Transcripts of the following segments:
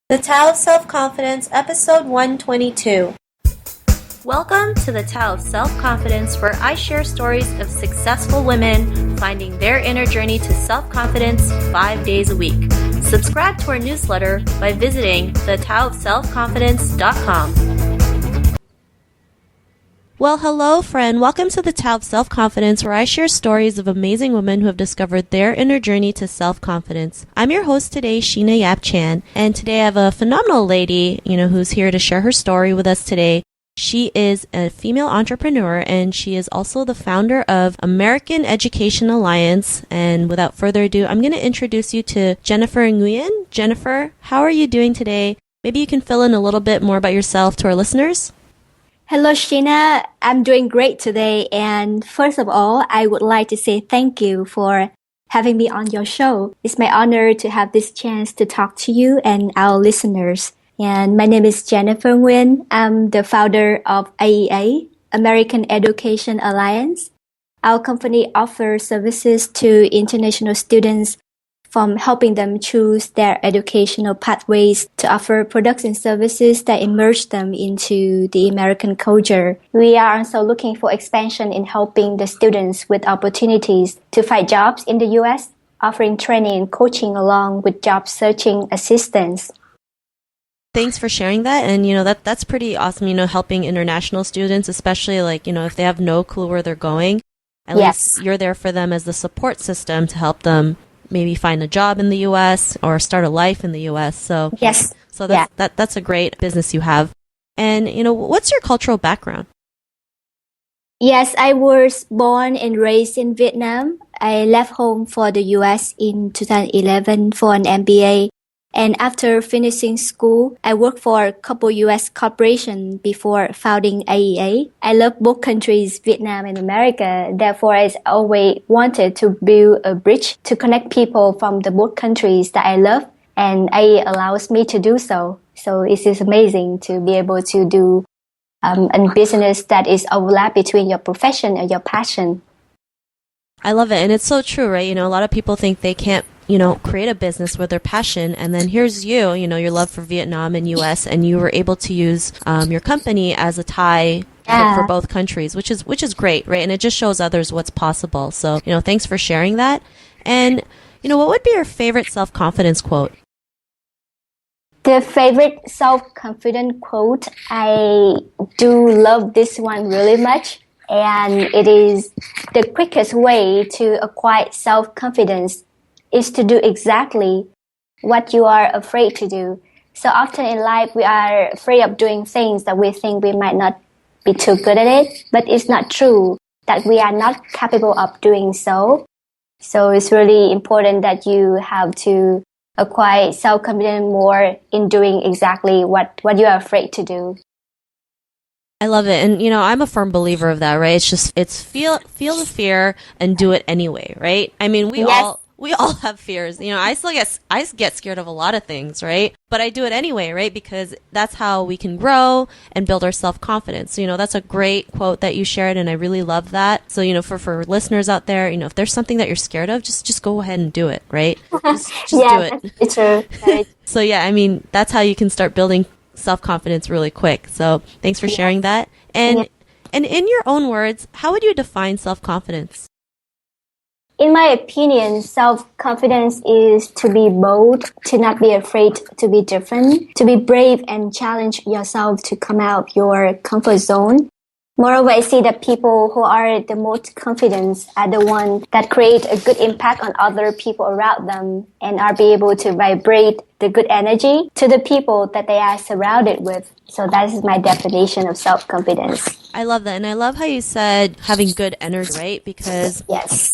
The Tao of Self-Confidence, Episode 122. Welcome to the Tao of Self-Confidence, where I share stories of successful women finding their inner journey to self-confidence 5 days a week. Subscribe to our newsletter by visiting thetaoofselfconfidence.com. Well, hello, friend. Welcome to the Tao of Self-Confidence, where I share stories of amazing women who have discovered their inner journey to self-confidence. I'm your host today, Sheena Yap Chan, and today I have a phenomenal lady, who's here to share her story with us today. She is a female entrepreneur, and she is also the founder of American Education Alliance. And without further ado, I'm going to introduce you to Jennifer Nguyen. Jennifer, how are you doing today? Maybe you can fill in a little bit more about yourself to our listeners. Hello, Sheena. I'm doing great today. And first of all, I would like to say thank you for having me on your show. It's my honor to have this chance to talk to you and our listeners. And my name is Jennifer Nguyen. I'm the founder of AEA, American Education Alliance. Our company offers services to international students, from helping them choose their educational pathways to offer products and services that immerse them into the American culture. We are also looking for expansion in helping the students with opportunities to find jobs in the U.S., offering training and coaching along with job searching assistance. Thanks for sharing that. And, that's pretty awesome, helping international students, especially if they have no clue where they're going. At least you're there for them as the support system to help them maybe find a job in the U.S. or start a life in the U.S. So that's a great business you have. And, what's your cultural background? Yes, I was born and raised in Vietnam. I left home for the U.S. in 2011 for an MBA. And after finishing school, I worked for a couple U.S. corporations before founding AEA. I love both countries, Vietnam and America. Therefore, I always wanted to build a bridge to connect people from the both countries that I love. And AEA allows me to do so. So it is amazing to be able to do a business that is overlap between your profession and your passion. I love it. And it's so true, right? A lot of people think they can't create a business with their passion. And then here's your love for Vietnam and U.S. and you were able to use your company as a tie for both countries, which is great, right? And it just shows others what's possible. So, thanks for sharing that. And, what would be your favorite self-confidence quote? The favorite self-confident quote, I do love this one really much. And it is the quickest way to acquire self-confidence is to do exactly what you are afraid to do. So often in life, we are afraid of doing things that we think we might not be too good at it, but it's not true that we are not capable of doing so. So it's really important that you have to acquire self-confidence more in doing exactly what you are afraid to do. I love it. And, I'm a firm believer of that, right? It's feel the fear and do it anyway, right? I mean, we all have fears. I get scared of a lot of things, right? But I do it anyway, right? Because that's how we can grow and build our self-confidence. So, that's a great quote that you shared, and I really love that. So, for listeners out there, if there's something that you're scared of, just go ahead and do it, right? Just do it. It's true. So, that's how you can start building self-confidence really quick. So, thanks for sharing that. And in your own words, how would you define self-confidence? In my opinion, self-confidence is to be bold, to not be afraid to be different, to be brave and challenge yourself to come out of your comfort zone. Moreover, I see that people who are the most confident are the ones that create a good impact on other people around them and are be able to vibrate the good energy to the people that they are surrounded with. So that is my definition of self-confidence. I love that. And I love how you said having good energy, right? Because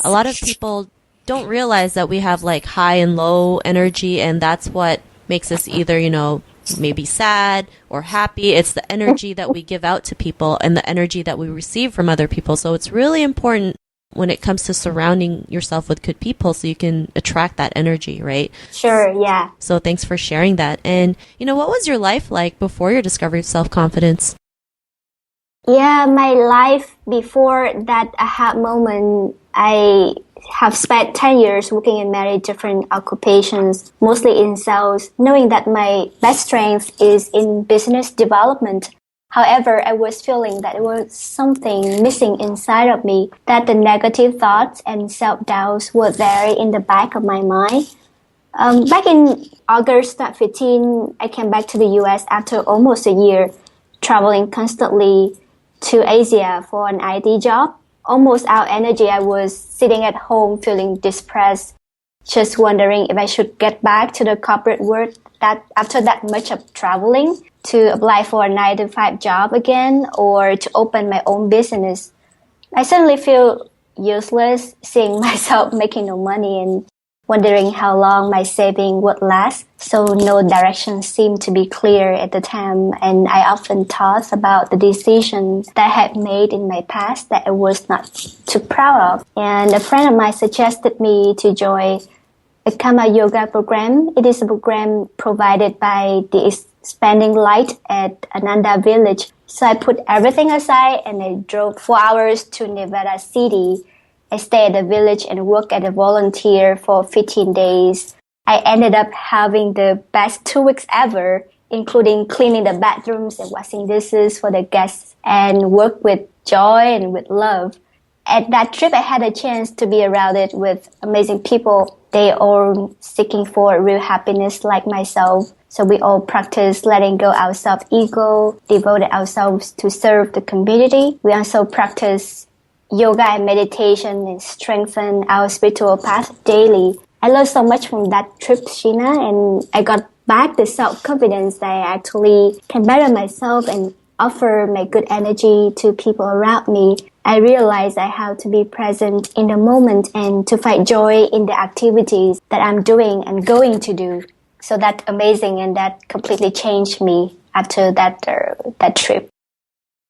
a lot of people don't realize that we have high and low energy, and that's what makes us either, maybe sad or happy. It's the energy that we give out to people and the energy that we receive from other people. So it's really important when it comes to surrounding yourself with good people so you can attract that energy, right? Sure, yeah. So thanks for sharing that. And, what was your life like before your discovery of self-confidence? Yeah, my life before that aha moment I have spent 10 years working in many different occupations, mostly in sales, knowing that my best strength is in business development. However, I was feeling that there was something missing inside of me, that the negative thoughts and self-doubts were there in the back of my mind. Back in August 2015, I came back to the US after almost a year, traveling constantly to Asia for an IT job. Almost out of energy, I was sitting at home feeling depressed, just wondering if I should get back to the corporate world that after that much of traveling, to apply for a 9-to-5 job again or to open my own business. I suddenly feel useless seeing myself making no money and wondering how long my saving would last. So no direction seemed to be clear at the time, and I often thought about the decisions that I had made in my past that I was not too proud of. And a friend of mine suggested me to join a Karma Yoga program. It is a program provided by the Expanding Light at Ananda Village. So I put everything aside and I drove 4 hours to Nevada City. I stayed at the village and worked as a volunteer for 15 days. I ended up having the best 2 weeks ever, including cleaning the bathrooms and washing dishes for the guests, and worked with joy and with love. At that trip, I had a chance to be around it with amazing people. They all seeking for real happiness like myself. So we all practice letting go our self-ego, devoted ourselves to serve the community. We also practice yoga and meditation and strengthen our spiritual path daily. I learned so much from that trip, Sheena, and I got back the self-confidence that I actually can better myself and offer my good energy to people around me. I realized I have to be present in the moment and to find joy in the activities that I'm doing and going to do. So that's amazing, and that completely changed me after that trip.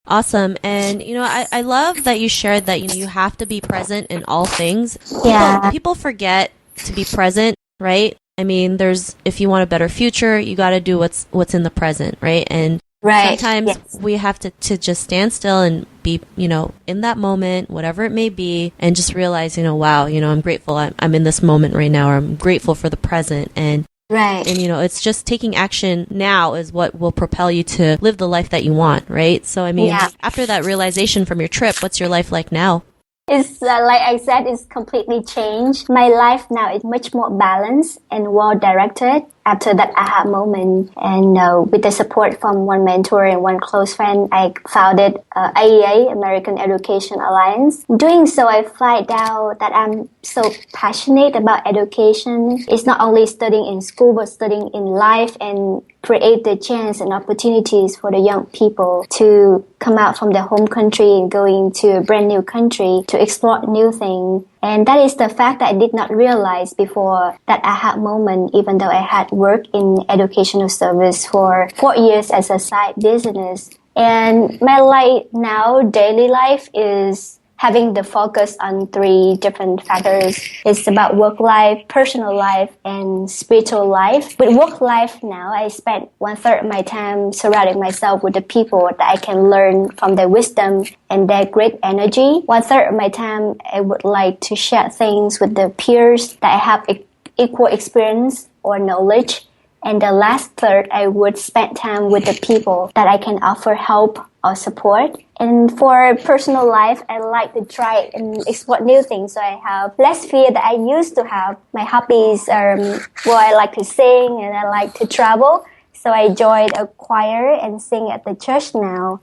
Awesome. And, I love that you shared that, you have to be present in all things. Yeah. People forget to be present, right? I mean, if you want a better future, you got to do what's in the present, right? And sometimes we have to just stand still and be, in that moment, whatever it may be, and just realize, wow, I'm grateful. I'm in this moment right now, or I'm grateful for the present. And right. And, it's just taking action now is what will propel you to live the life that you want, right? So, I mean, after that realization from your trip, what's your life like now? It's like I said, it's completely changed. My life now is much more balanced and well-directed after that aha moment. And with the support from one mentor and one close friend, I founded AEA, American Education Alliance. Doing so, I find out that I'm so passionate about education. It's not only studying in school, but studying in life and create the chance and opportunities for the young people to come out from their home country and going to a brand new country to explore new things. And that is the fact that I did not realize before that aha moment, even though I had worked in educational service for 4 years as a side business. And my life now, daily life, is having the focus on 3 different factors. It's about work life, personal life, and spiritual life. With work life now, I spend 1/3 of my time surrounding myself with the people that I can learn from their wisdom and their great energy. 1/3 of my time, I would like to share things with the peers that I have equal experience or knowledge. And the last third, I would spend time with the people that I can offer help or support. And for personal life, I like to try and explore new things. So I have less fear that I used to have. My hobbies are, I like to sing and I like to travel. So I joined a choir and sing at the church now.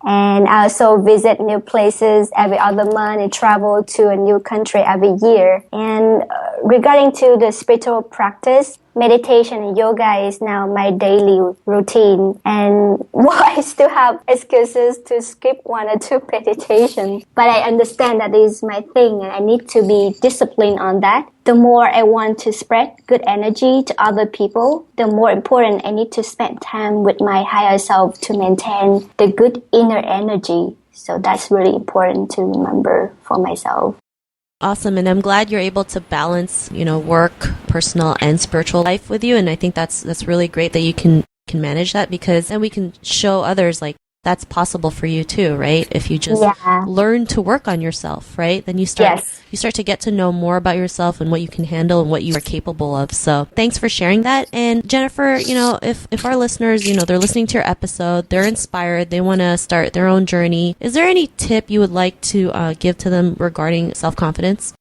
And I also visit new places every other month and travel to a new country every year. And regarding to the spiritual practice, meditation and yoga is now my daily routine. And I still have excuses to skip 1 or 2 meditations. But I understand that this is my thing and I need to be disciplined on that. The more I want to spread good energy to other people, the more important I need to spend time with my higher self to maintain the good inner energy. So that's really important to remember for myself. Awesome. And I'm glad you're able to balance, work, personal, and spiritual life with you. And I think that's really great that you can manage that, because then we can show others, like, that's possible for you too, right? If you just learn to work on yourself, right? Then you start to get to know more about yourself and what you can handle and what you are capable of. So thanks for sharing that. And Jennifer, if our listeners, they're listening to your episode, they're inspired, they want to start their own journey, is there any tip you would like to give to them regarding self-confidence?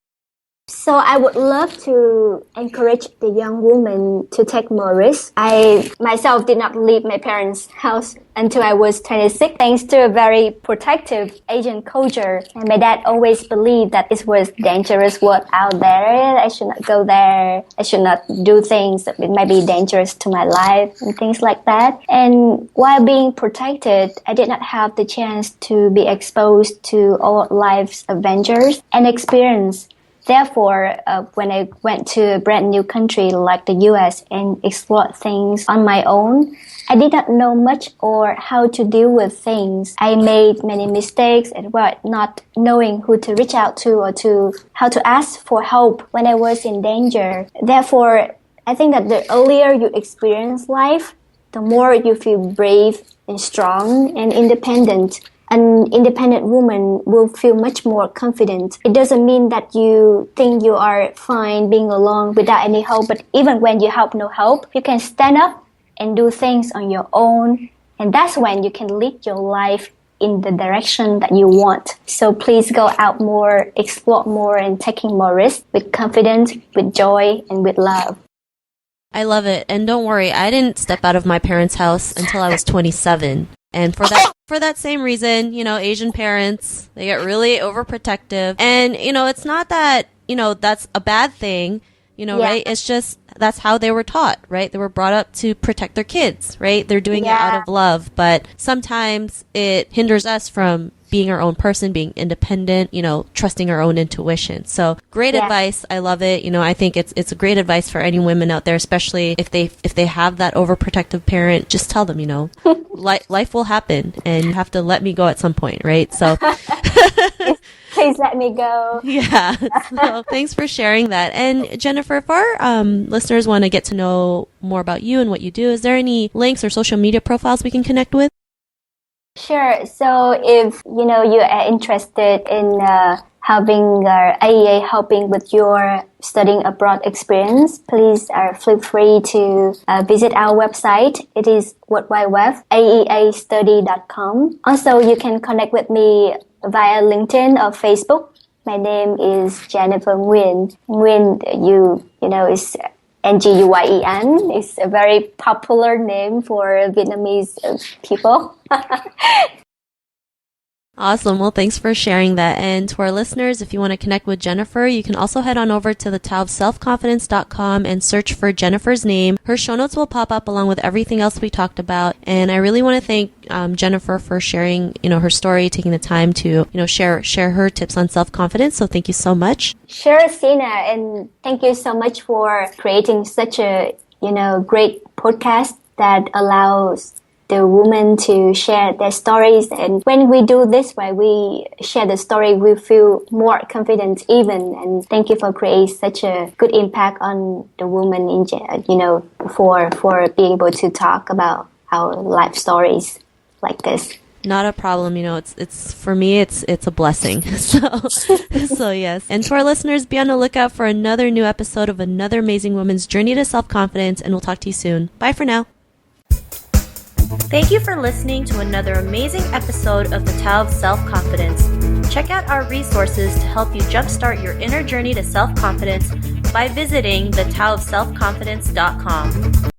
So I would love to encourage the young woman to take more risks. I myself did not leave my parents' house until I was 26, thanks to a very protective Asian culture. And my dad always believed that it was dangerous world out there. I should not go there. I should not do things that might be dangerous to my life and things like that. And while being protected, I did not have the chance to be exposed to all life's adventures and experience. Therefore, when I went to a brand new country like the US and explored things on my own, I did not know much or how to deal with things. I made many mistakes and not knowing who to reach out to or how to ask for help when I was in danger. Therefore, I think that the earlier you experience life, the more you feel brave and strong and independent. An independent woman will feel much more confident. It doesn't mean that you think you are fine being alone without any help, but even when you have no help, you can stand up and do things on your own. And that's when you can lead your life in the direction that you want. So please go out more, explore more, and taking more risks with confidence, with joy, and with love. I love it. And don't worry, I didn't step out of my parents' house until I was 27. And for that same reason, Asian parents, they get really overprotective. And, it's not that, that's a bad thing, right? It's just, that's how they were taught, right? They were brought up to protect their kids, right? They're doing it out of love. But sometimes it hinders us from being our own person, being independent, trusting our own intuition. So great advice. I love it. I think it's a great advice for any women out there, especially if they have that overprotective parent. Just tell them, life will happen and you have to let me go at some point, right? So please let me go. Yeah. So thanks for sharing that. And Jennifer, if our listeners want to get to know more about you and what you do, is there any links or social media profiles we can connect with? Sure. So if, you are interested in having AEA helping with your studying abroad experience, please feel free to visit our website. It is aeastudy.com. Also, you can connect with me via LinkedIn or Facebook. My name is Jennifer Nguyen. Nguyen, is Nguyen. It's a very popular name for Vietnamese people. Awesome. Well, thanks for sharing that. And to our listeners, if you want to connect with Jennifer, you can also head on over to thetaoofselfconfidence.com and search for Jennifer's name. Her show notes will pop up along with everything else we talked about. And I really want to thank Jennifer for sharing, her story, taking the time to, share her tips on self-confidence. So thank you so much. Sure, Sina. And thank you so much for creating such a, great podcast that allows the women to share their stories. And when we do this way, we share the story, we feel more confident even. And thank you for creating such a good impact on the woman in, for being able to talk about our life stories like this. Not a problem. It's for me, it's a blessing. So yes. And to our listeners, be on the lookout for another new episode of another amazing woman's journey to self-confidence. And we'll talk to you soon. Bye for now. Thank you for listening to another amazing episode of The Tao of Self-Confidence. Check out our resources to help you jumpstart your inner journey to self-confidence by visiting thetaoofselfconfidence.com.